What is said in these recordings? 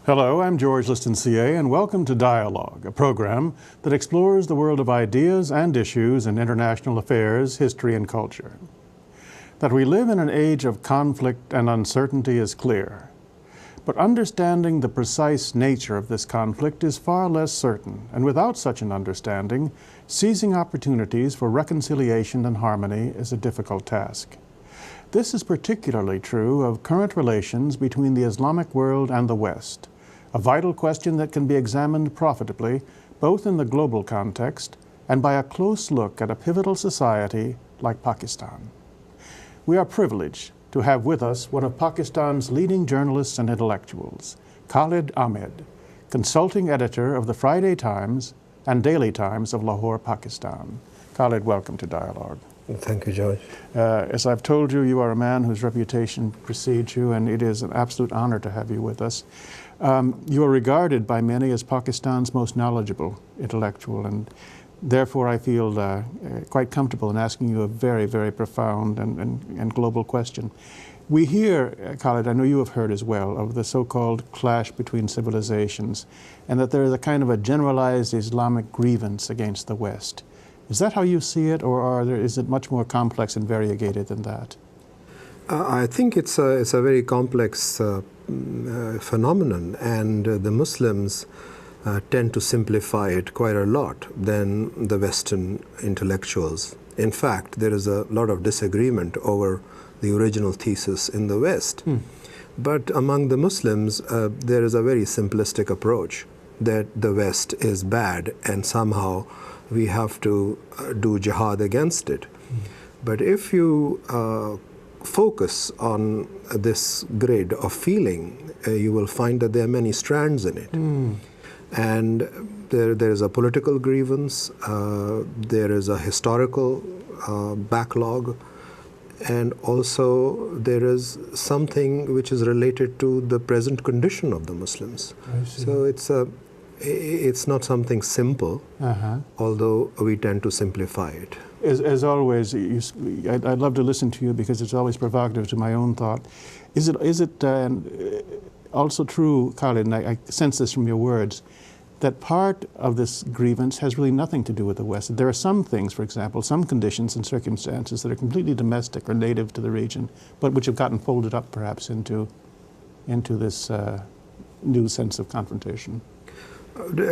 Hello, I'm George Liston, CA, and welcome to Dialogue, a program that explores the world of ideas and issues in international affairs, history, and culture. That we live in an age of conflict and uncertainty is clear, but understanding the precise nature of this conflict is far less certain, and without such an understanding, seizing opportunities for reconciliation and harmony is a difficult task. This is particularly true of current relations between the Islamic world and the West, a vital question that can be examined profitably both in the global context and by a close look at a pivotal society like Pakistan. We are privileged to have with us one of Pakistan's leading journalists and intellectuals, Khaled Ahmed, consulting editor of the Friday Times and Daily Times of Lahore, Pakistan. Khaled, welcome to Dialogue. Thank you, George. As I've told you, you are a man whose reputation precedes you, and it is an absolute honor to have you with us. You are regarded by many as Pakistan's most knowledgeable intellectual, and therefore I feel quite comfortable in asking you a very, very profound and global question. We hear, Khaled, I know you have heard as well, of the so-called clash between civilizations, and that there is a kind of a generalized Islamic grievance against the West. Is that how you see it, or is it much more complex and variegated than that? I think it's a very complex phenomenon, and the Muslims tend to simplify it quite a lot than the Western intellectuals. In fact, there is a lot of disagreement over the original thesis in the West. But among the Muslims, there is a very simplistic approach that the West is bad and somehow we have to do jihad against it. But if you focus on this grid of feeling, you will find that there are many strands in it. And there is a political grievance, there is a historical backlog, and also there is something which is related to the present condition of the Muslims. So it's not something simple, although we tend to simplify it. As always, I'd love to listen to you because it's always provocative to my own thought. Is it also true, Khaled, and I sense this from your words, that part of this grievance has really nothing to do with the West? There are some things, for example, some conditions and circumstances that are completely domestic or native to the region, but which have gotten folded up perhaps into this new sense of confrontation.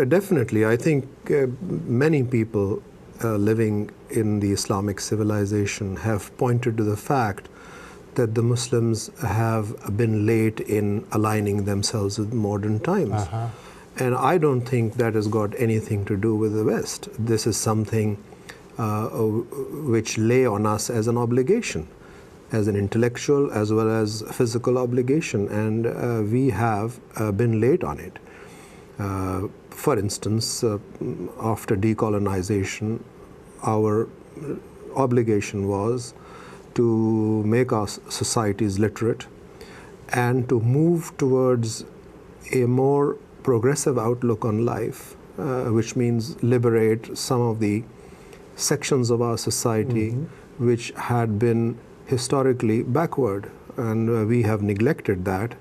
Definitely. I think many people living in the Islamic civilization have pointed to the fact that the Muslims have been late in aligning themselves with modern times. And I don't think that has got anything to do with the West. This is something which lay on us as an obligation, as an intellectual as well as physical obligation, and we have been late on it. For instance, after decolonization, our obligation was to make our societies literate and to move towards a more progressive outlook on life, which means liberate some of the sections of our society which had been historically backward, and we have neglected that,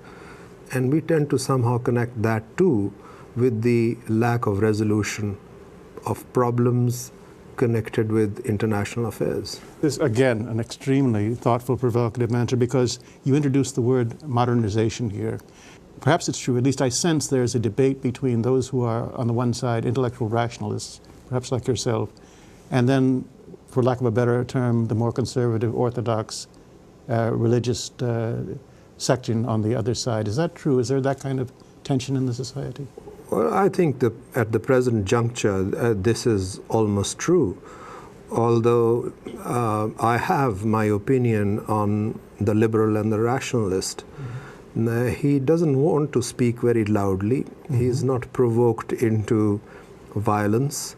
and we tend to somehow connect that too with the lack of resolution of problems connected with international affairs. This, again, an extremely thoughtful, provocative answer, because you introduced the word modernization here. Perhaps it's true, at least I sense there's a debate between those who are, on the one side, intellectual rationalists, perhaps like yourself, and then, for lack of a better term, the more conservative, orthodox, religious section on the other side. Is that true? Is there that kind of tension in the society? Well, I think that at the present juncture, this is almost true. Although I have my opinion on the liberal and the rationalist. He doesn't want to speak very loudly. He's not provoked into violence.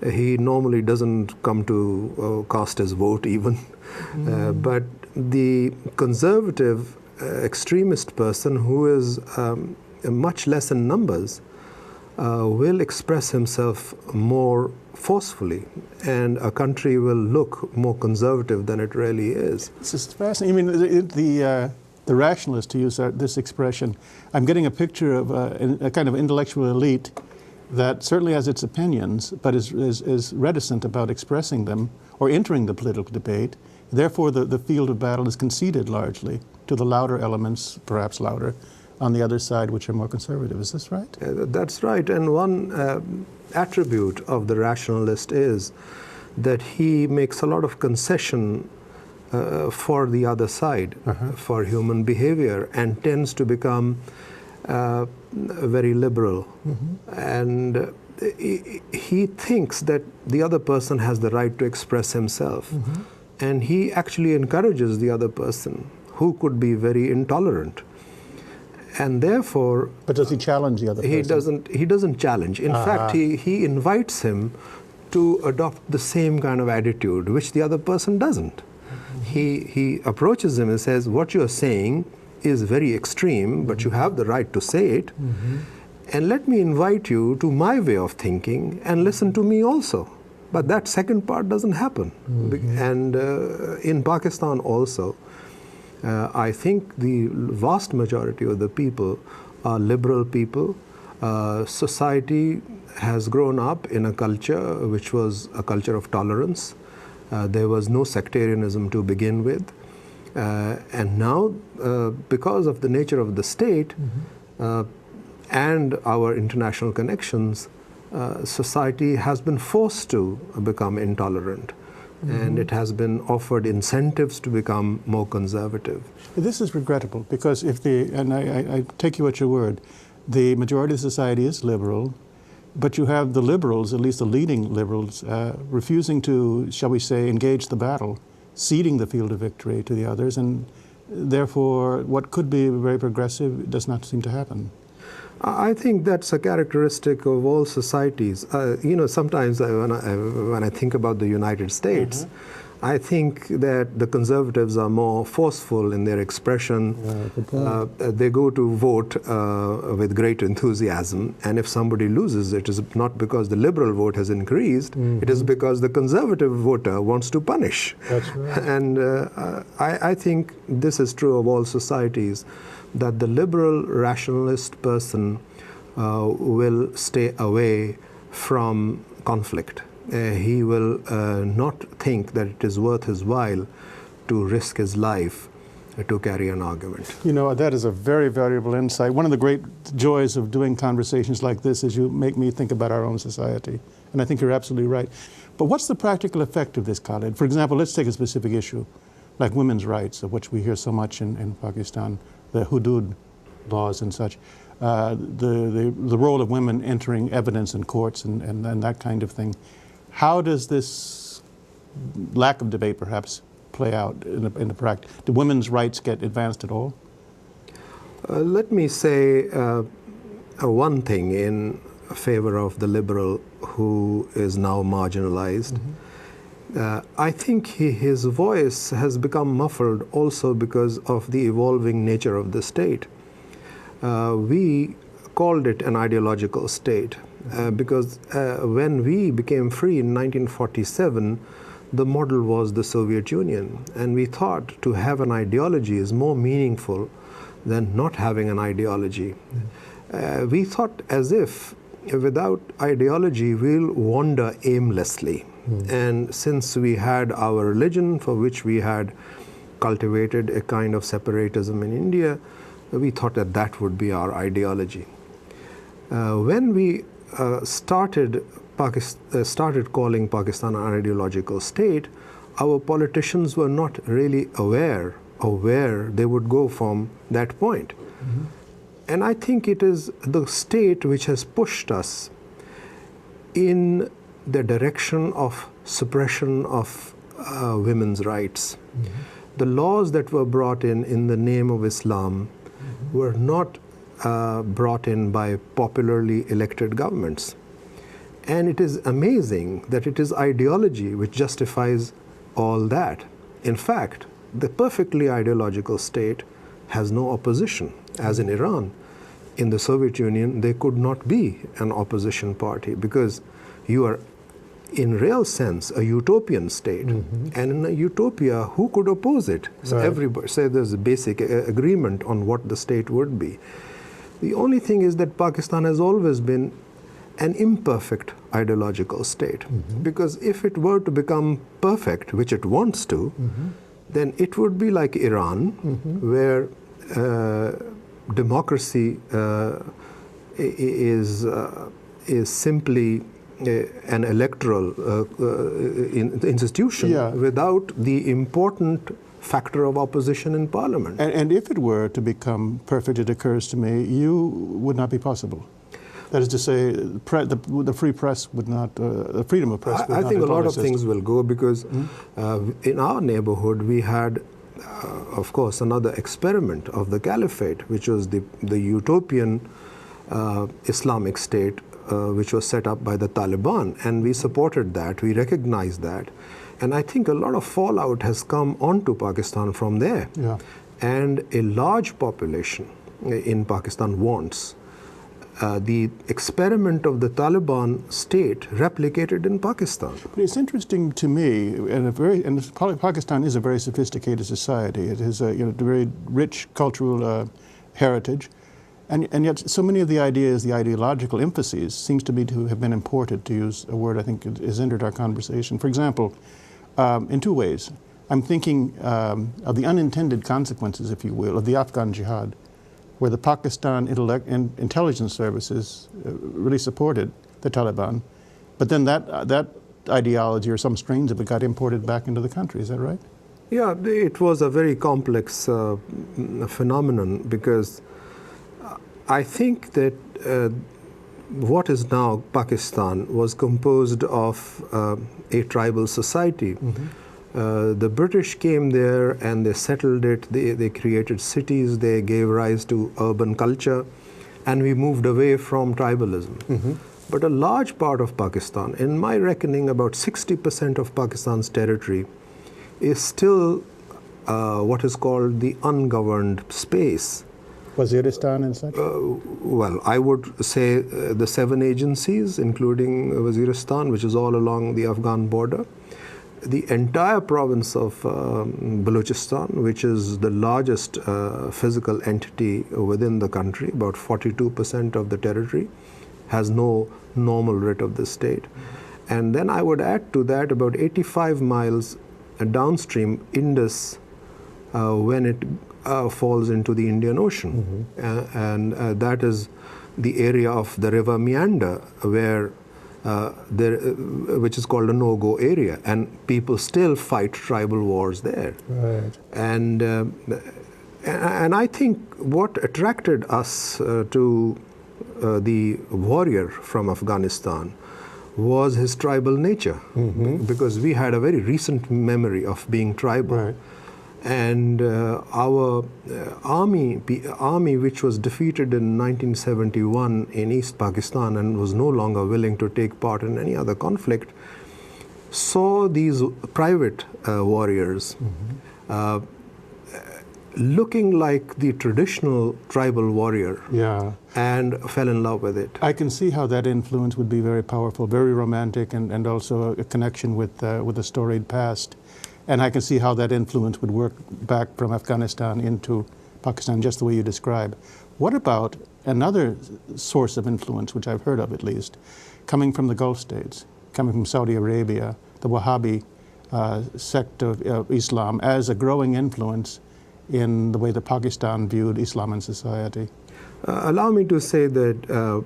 He normally doesn't come to cast his vote even. But the conservative extremist person who is much less in numbers will express himself more forcefully, and a country will look more conservative than it really is. This is fascinating. I mean, the rationalist, to use this expression, I'm getting a picture of a kind of intellectual elite that certainly has its opinions, but is reticent about expressing them or entering the political debate. Therefore, the field of battle is conceded largely to the louder elements, perhaps louder, on the other side, which are more conservative. Is this right? That's right. And one attribute of the rationalist is that he makes a lot of concession for the other side, for human behavior, and tends to become very liberal. And he thinks that the other person has the right to express himself. And he actually encourages the other person, who could be very intolerant. And therefore... But does he challenge the other person? He doesn't challenge. In fact, he invites him to adopt the same kind of attitude, which the other person doesn't. He approaches him and says, what you're saying is very extreme, but you have the right to say it. And let me invite you to my way of thinking and listen to me also. But that second part doesn't happen. And in Pakistan also, I think the vast majority of the people are liberal people. Society has grown up in a culture which was a culture of tolerance. There was no sectarianism to begin with. And now, because of the nature of the state and our international connections, society has been forced to become intolerant. And it has been offered incentives to become more conservative. This is regrettable because and I take you at your word, the majority of society is liberal, but you have the liberals, at least the leading liberals, refusing to, shall we say, engage the battle, ceding the field of victory to the others, and therefore what could be very progressive does not seem to happen. I think that's a characteristic of all societies. Sometimes when I think about the United States, I think that the conservatives are more forceful in their expression. They go to vote with great enthusiasm, and if somebody loses, it is not because the liberal vote has increased, it is because the conservative voter wants to punish. That's right. And I think this is true of all societies, that the liberal rationalist person will stay away from conflict. He will not think that it is worth his while to risk his life to carry an argument. You know, that is a very valuable insight. One of the great joys of doing conversations like this is you make me think about our own society. And I think you're absolutely right. But what's the practical effect of this, Khaled? For example, let's take a specific issue, like women's rights, of which we hear so much in Pakistan, the hudud laws and such, the role of women entering evidence in courts and that kind of thing. How does this lack of debate, perhaps, play out in the practice? Do women's rights get advanced at all? Let me say one thing in favor of the liberal who is now marginalized. I think his voice has become muffled also because of the evolving nature of the state. We called it an ideological state because when we became free in 1947, the model was the Soviet Union, and we thought to have an ideology is more meaningful than not having an ideology. We thought as if without ideology we'll wander aimlessly. And since we had our religion, for which we had cultivated a kind of separatism in India, we thought that that would be our ideology. When we started calling Pakistan an ideological state, our politicians were not really aware of where they would go from that point. And I think it is the state which has pushed us in the direction of suppression of women's rights. The laws that were brought in the name of Islam were not brought in by popularly elected governments. And it is amazing that it is ideology which justifies all that. In fact, the perfectly ideological state has no opposition, as in Iran. In the Soviet Union, there could not be an opposition party because you are in real sense, a utopian state. And in a utopia, who could oppose it? So everybody, say there's a basic agreement on what the state would be. The only thing is that Pakistan has always been an imperfect ideological state. Because if it were to become perfect, which it wants to, then it would be like Iran, where democracy is simply an electoral institution without the important factor of opposition in parliament. And if it were to become perfect, it occurs to me, you would not be possible. That is to say, the free press would not, the freedom of press would not. I think a lot of things will go because in our neighborhood we had, of course, another experiment of the caliphate, which was the utopian Islamic state, which was set up by the Taliban, and we supported that, we recognized that. And I think a lot of fallout has come onto Pakistan from there. And a large population in Pakistan wants the experiment of the Taliban state replicated in Pakistan. But it's interesting to me, Pakistan is a very sophisticated society. It has a very rich cultural heritage, and yet so many of the ideas, the ideological emphases, seems to me to have been imported, to use a word I think has entered our conversation. For example, in two ways. I'm thinking of the unintended consequences, if you will, of the Afghan jihad, where the Pakistan intelligence services really supported the Taliban, but then that ideology or some strains of it got imported back into the country. Is that right? Yeah, it was a very complex phenomenon because I think that what is now Pakistan was composed of a tribal society. The British came there and they settled it, they created cities, they gave rise to urban culture, and we moved away from tribalism. But a large part of Pakistan, in my reckoning about 60% of Pakistan's territory, is still what is called the ungoverned space. Waziristan and such? Well, I would say the 7 agencies, including Waziristan, which is all along the Afghan border. The entire province of Balochistan, which is the largest physical entity within the country, about 42% of the territory, has no normal writ of the state. And then I would add to that about 85 miles downstream Indus when it falls into the Indian Ocean. And that is the area of the river Meander where which is called a no-go area, and people still fight tribal wars there. And I think what attracted us to the warrior from Afghanistan was his tribal nature, because we had a very recent memory of being tribal. And our army, which was defeated in 1971 in East Pakistan and was no longer willing to take part in any other conflict, saw these private warriors looking like the traditional tribal warrior, and fell in love with it. I can see how that influence would be very powerful, very romantic, and also a connection with a storied past. And I can see how that influence would work back from Afghanistan into Pakistan, just the way you describe. What about another source of influence, which I've heard of at least, coming from the Gulf states, coming from Saudi Arabia, the Wahhabi sect of Islam, as a growing influence in the way that Pakistan viewed Islam and society? Allow me to say that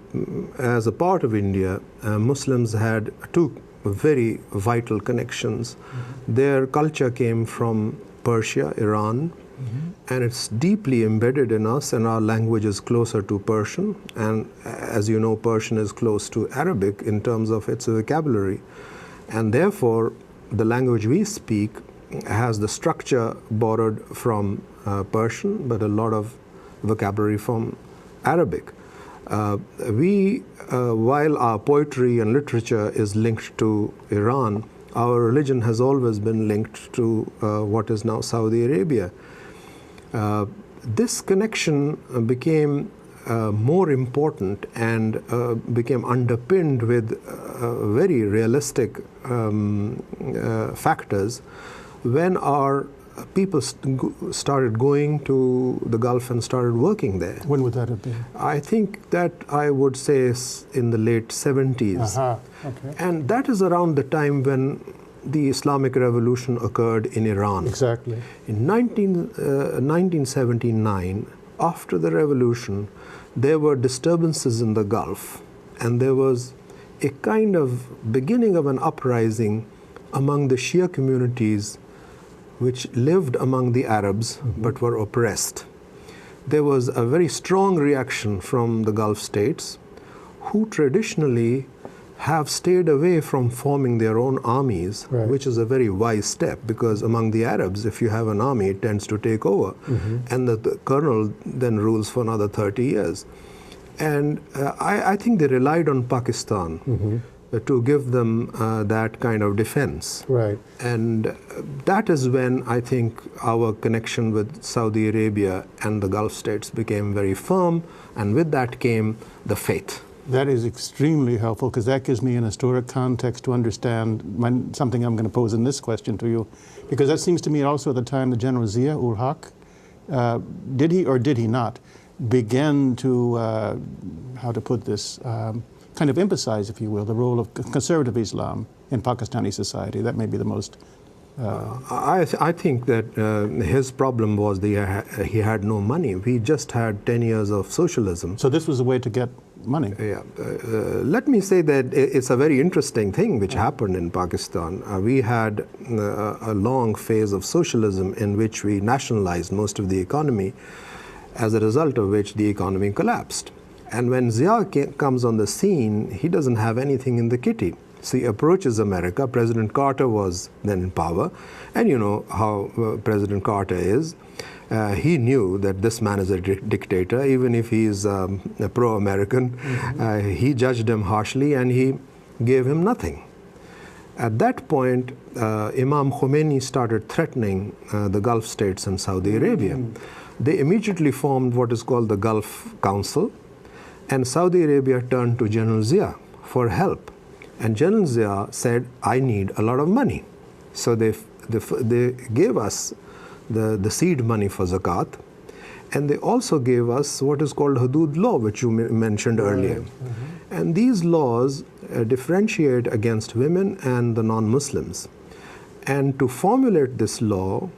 as a part of India, Muslims had two very vital connections. Their culture came from Persia, Iran, and it's deeply embedded in us, and our language is closer to Persian. And as you know, Persian is close to Arabic in terms of its vocabulary. And therefore, the language we speak has the structure borrowed from Persian, but a lot of vocabulary from Arabic. While our poetry and literature is linked to Iran, our religion has always been linked to what is now Saudi Arabia. This connection became more important and became underpinned with very realistic factors when our people started going to the Gulf and started working there. When would that have been? I think that I would say is in the late 70s. Okay. And that is around the time when the Islamic Revolution occurred in Iran. Exactly. In 1979, after the revolution, there were disturbances in the Gulf, and there was a kind of beginning of an uprising among the Shia communities which lived among the Arabs but were oppressed. There was a very strong reaction from the Gulf states, who traditionally have stayed away from forming their own armies, right, which is a very wise step, because among the Arabs, if you have an army, it tends to take over, and the colonel then rules for another 30 years. And I think they relied on Pakistan to give them that kind of defense. Right. And that is when I think our connection with Saudi Arabia and the Gulf states became very firm, and with that came the faith. That is extremely helpful, because that gives me an historic context to understand something I'm going to pose in this question to you, because that seems to me also at the time the General Zia-ul-Haq, did he or did he not begin to, how to put this, kind of emphasize, if you will, the role of conservative Islam in Pakistani society? That may be the most... I think that his problem was that he had no money. We just had 10 years of socialism. So this was a way to get money. Yeah. Let me say that it's a very interesting thing which happened in Pakistan. We had a long phase of socialism in which we nationalized most of the economy, as a result of which the economy collapsed. And when Zia comes on the scene, he doesn't have anything in the kitty. So he approaches America. President Carter was then in power, and you know how President Carter is. He knew that this man is a dictator, even if he is pro-American. He judged him harshly, and he gave him nothing. At that point, Imam Khomeini started threatening the Gulf states and Saudi Arabia. They immediately formed what is called the Gulf Council, and Saudi Arabia turned to General Zia for help. And General Zia said, I need a lot of money. So they gave us the seed money for zakat, and they also gave us what is called hudud law, which you mentioned earlier. And these laws differentiate against women and the non-Muslims. And to formulate this law,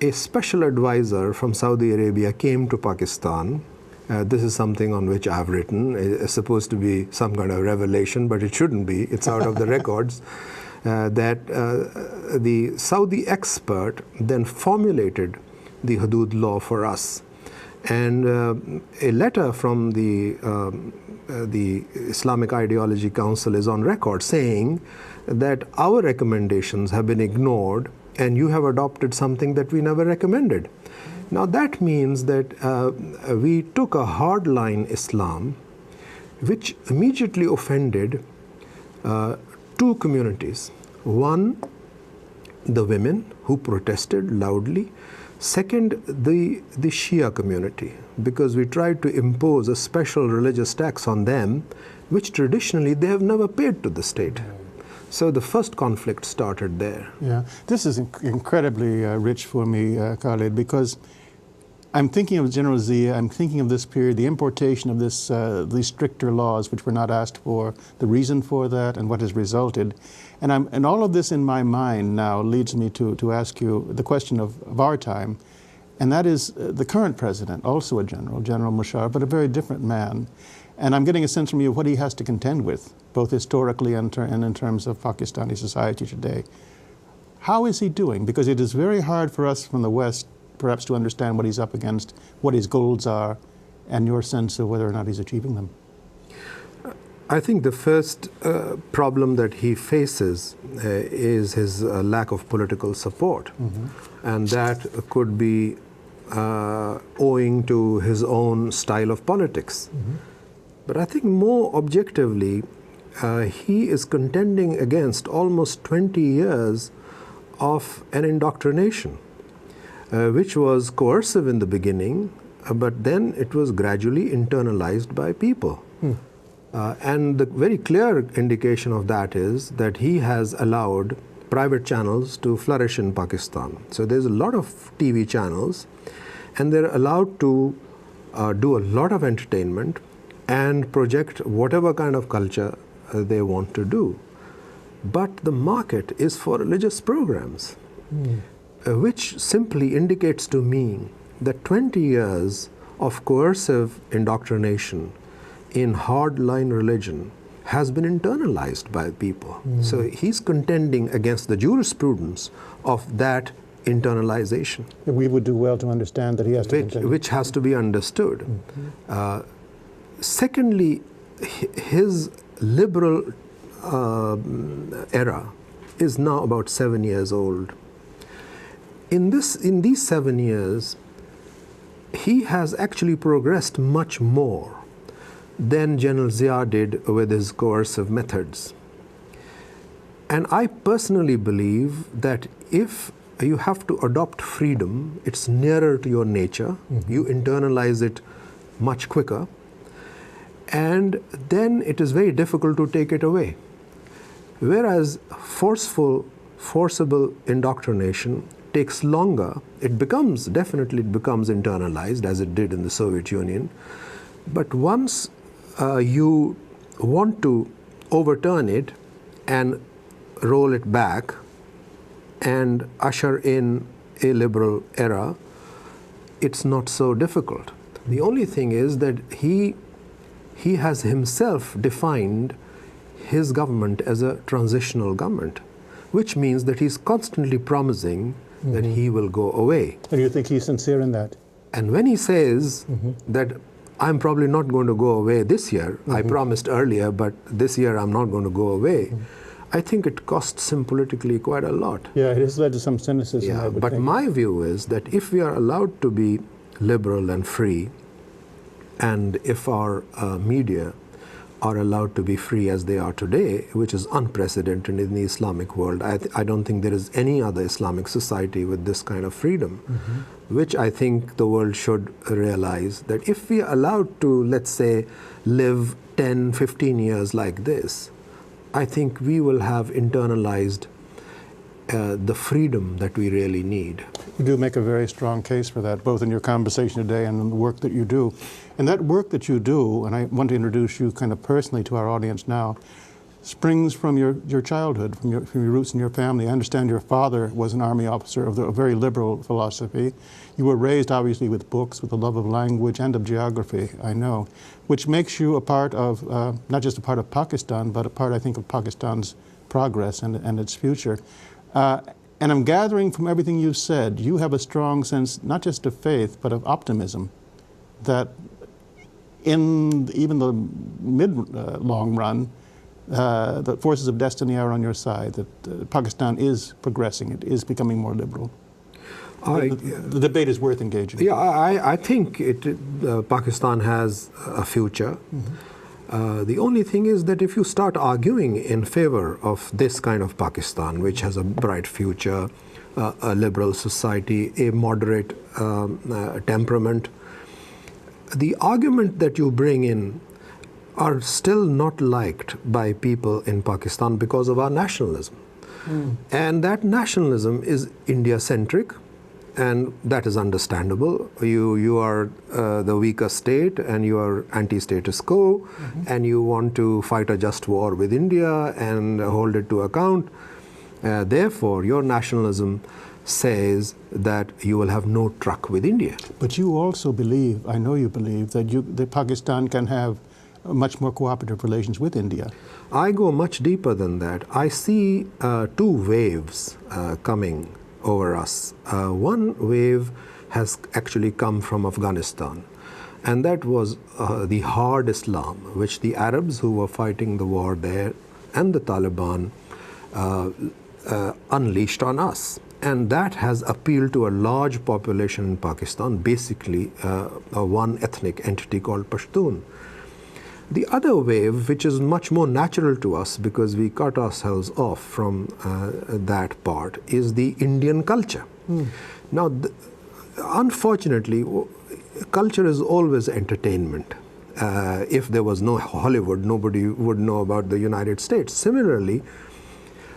a special advisor from Saudi Arabia came to Pakistan. This is something on which I've written. It's supposed to be some kind of revelation, but it shouldn't be. It's out of the records. That the Saudi expert then formulated the hudud law for us. And a letter from the Islamic Ideology Council is on record saying that our recommendations have been ignored and you have adopted something that we never recommended. Now that means that we took a hardline Islam which immediately offended two communities. One, the women who protested loudly. Second, the Shia community, because we tried to impose a special religious tax on them, which traditionally they have never paid to the state. So the first conflict started there. Yeah, this is incredibly rich for me, Khaled, because I'm thinking of General Zia, I'm thinking of this period, the importation of this, these stricter laws which were not asked for, the reason for that, and what has resulted. And all of this in my mind now leads me to ask you the question of our time, and that is the current president, also a general, General Musharraf, but a very different man. And I'm getting a sense from you of what he has to contend with, both historically and in terms of Pakistani society today. How is he doing? Because it is very hard for us from the West perhaps to understand what he's up against, what his goals are, and your sense of whether or not he's achieving them. I think the first problem that he faces is his lack of political support. And that could be owing to his own style of politics. But I think more objectively, he is contending against almost 20 years of an indoctrination, which was coercive in the beginning, but then it was gradually internalized by people. And the very clear indication of that is that he has allowed private channels to flourish in Pakistan. So there's a lot of TV channels, and they're allowed to do a lot of entertainment and project whatever kind of culture they want to do. But the market is for religious programs, which simply indicates to me that 20 years of coercive indoctrination in hardline religion has been internalized by people. So he's contending against the jurisprudence of that internalization. We would do well to understand that he has to contend. Which has to be understood. Secondly, his liberal era is now about 7 years old. In these 7 years, he has actually progressed much more than General Zia did with his coercive methods. And I personally believe that if you have to adopt freedom, it's nearer to your nature, you internalize it much quicker, and then it is very difficult to take it away. Whereas forcible indoctrination takes longer. It becomes internalized, as it did in the Soviet Union. But once you want to overturn it and roll it back and usher in a liberal era, it's not so difficult. The only thing is that he has himself defined his government as a transitional government, which means that he's constantly promising that he will go away. And you think he's sincere in that? And when he says that I'm probably not going to go away this year, I promised earlier, but this year I'm not going to go away, I think it costs him politically quite a lot. Yeah, it has led to some cynicism. Yeah, but my view is that if we are allowed to be liberal and free, and if our media are allowed to be free as they are today, which is unprecedented in the Islamic world, I don't think there is any other Islamic society with this kind of freedom, which I think the world should realize that if we are allowed to, let's say, live 10, 15 years like this, I think we will have internalized the freedom that we really need. You do make a very strong case for that, both in your conversation today and in the work that you do. And that work that you do, and I want to introduce you kind of personally to our audience now, springs from your childhood, from your roots in your family. I understand your father was an army officer of a very liberal philosophy. You were raised, obviously, with books, with a love of language and of geography, I know, which makes you a part of, not just a part of Pakistan, but a part, I think, of Pakistan's progress and its future. And I'm gathering from everything you've said, you have a strong sense, not just of faith, but of optimism, that in even the long run, the forces of destiny are on your side, that Pakistan is progressing, it is becoming more liberal. The debate is worth engaging. Yeah, I think Pakistan has a future. The only thing is that if you start arguing in favor of this kind of Pakistan, which has a bright future, a liberal society, a moderate temperament, the argument that you bring in are still not liked by people in Pakistan because of our nationalism. And that nationalism is India-centric, and that is understandable. You are the weaker state, and you are anti-status quo, and you want to fight a just war with India and hold it to account. Therefore, your nationalism says that you will have no truck with India. But you also believe, I know you believe, that Pakistan can have much more cooperative relations with India. I go much deeper than that. I see two waves coming over us. One wave has actually come from Afghanistan, and that was the hard Islam, which the Arabs who were fighting the war there and the Taliban unleashed on us. And that has appealed to a large population in Pakistan, basically one ethnic entity called Pashtun. The other wave, which is much more natural to us because we cut ourselves off from that part, is the Indian culture. Now, unfortunately, culture is always entertainment. If there was no Hollywood, nobody would know about the United States. Similarly,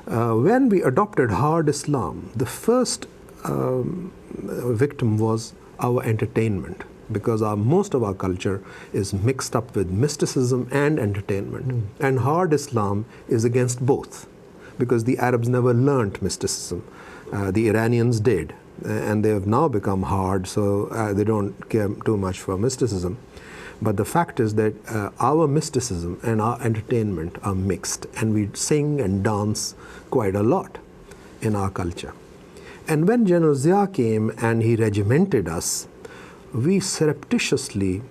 when we adopted hard Islam, the first victim was our entertainment, because most of our culture is mixed up with mysticism and entertainment. And hard Islam is against both, because the Arabs never learnt mysticism. The Iranians did, and they have now become hard, so they don't care too much for mysticism. But the fact is that our mysticism and our entertainment are mixed, and we sing and dance quite a lot in our culture. And when General Zia came and he regimented us, we surreptitiously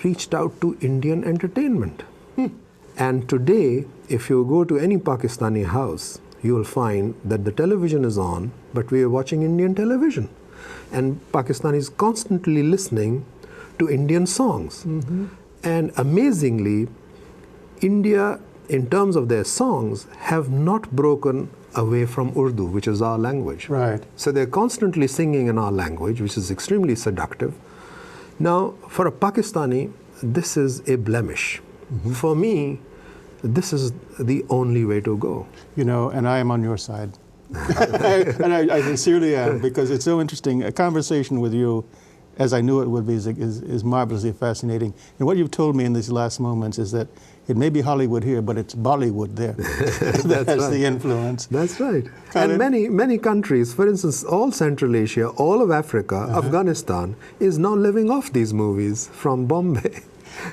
reached out to Indian entertainment. And today, if you go to any Pakistani house, you will find that the television is on, but we are watching Indian television. And Pakistani is constantly listening to Indian songs. And amazingly, India, in terms of their songs, have not broken away from Urdu, which is our language. Right. So they're constantly singing in our language, which is extremely seductive. Now, for a Pakistani, this is a blemish. For me, this is the only way to go. You know, and I am on your side. I sincerely am, because it's so interesting. A conversation with you, as I knew it would be, is marvelously fascinating. And what you've told me in these last moments is that it may be Hollywood here, but it's Bollywood there. That's right. The influence. That's right. Khaled? And many countries, for instance, all Central Asia, all of Africa, Afghanistan, is now living off these movies from Bombay.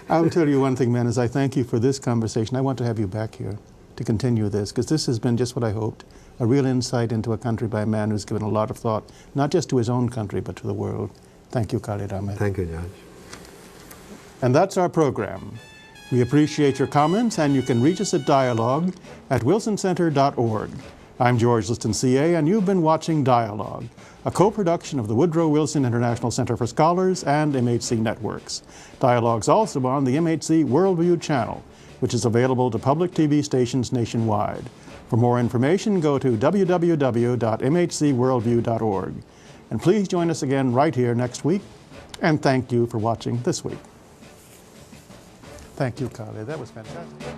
I'll tell you one thing, man, as I thank you for this conversation. I want to have you back here to continue this, because this has been just what I hoped, a real insight into a country by a man who's given a lot of thought, not just to his own country, but to the world. Thank you, Khaled Ahmed. Thank you, George. And that's our program. We appreciate your comments, and you can reach us at dialogue at wilsoncenter.org. I'm George Liston, CA, and you've been watching Dialogue, a co-production of the Woodrow Wilson International Center for Scholars and MHC Networks. Dialogue's also on the MHC Worldview channel, which is available to public TV stations nationwide. For more information, go to www.mhcworldview.org. And please join us again right here next week. And thank you for watching this week. Thank you, Khaled. That was fantastic.